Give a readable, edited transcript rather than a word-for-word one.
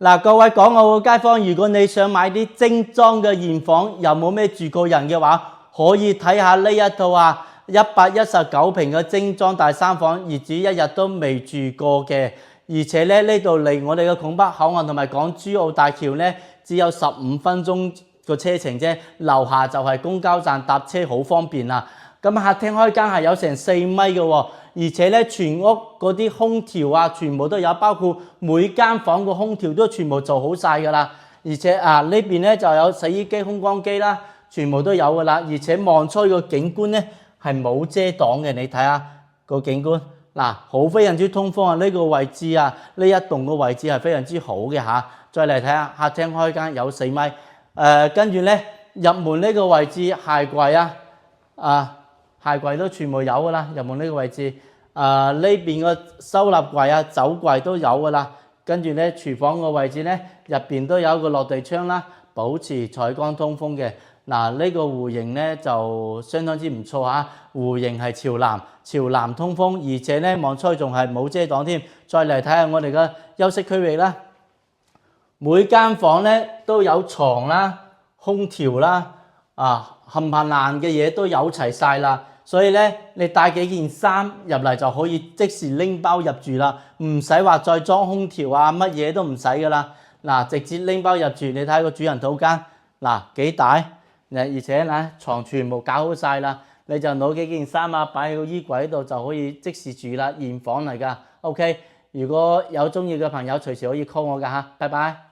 嗱，各位港澳嘅街坊，如果你想買啲精裝嘅現房，又冇咩住過人嘅話，可以睇下呢一套啊，119平嘅精裝大三房，業主一日都未住過嘅。而且咧呢度離我哋嘅拱北口岸同埋港珠澳大橋咧，只有15分鐘個車程啫，樓下就係公交站，搭車好方便啦。咁客廳開間係有成4米嘅喎，而且咧全屋嗰啲空調啊，全部都有，包括每間房個空調都全部做好晒㗎啦。而且呢邊咧就有洗衣機、空光機啦，全部都有㗎啦。而且望出個景觀咧係冇遮擋嘅，你睇下個景觀嗱，好非常之通風啊！呢個位置啊，呢一棟個位置係非常之好嘅嚇。再嚟睇下客廳開間有4米，跟住咧入門呢個位置鞋櫃啊，鞋櫃都全部有㗎啦。入門呢個位置，呢邊個收納櫃啊、酒櫃都有㗎啦。跟住咧廚房個位置咧，入邊都有個落地窗啦，保持採光通風嘅。嗱，呢個戶型咧就相當之唔錯嚇，戶型係朝南通風，而且咧望出去仲係冇遮擋添。再嚟睇下我哋嘅休息區域啦，每間房咧都有床啦、空調啦，冚唪唥嘅嘢都有齊晒啦。所以咧，你帶幾件衫入嚟就可以即時拎包入住啦，唔使話再裝空調啊，乜嘢都唔使噶啦。嗱，直接拎包入住，你睇個主人套間，嗱幾大，而且咧床全部搞好晒啦，你就攞幾件衫啊擺喺個衣櫃度就可以即時住啦，現房嚟噶。OK， 如果有中意嘅朋友隨時可以 call 我噶嚇，拜拜。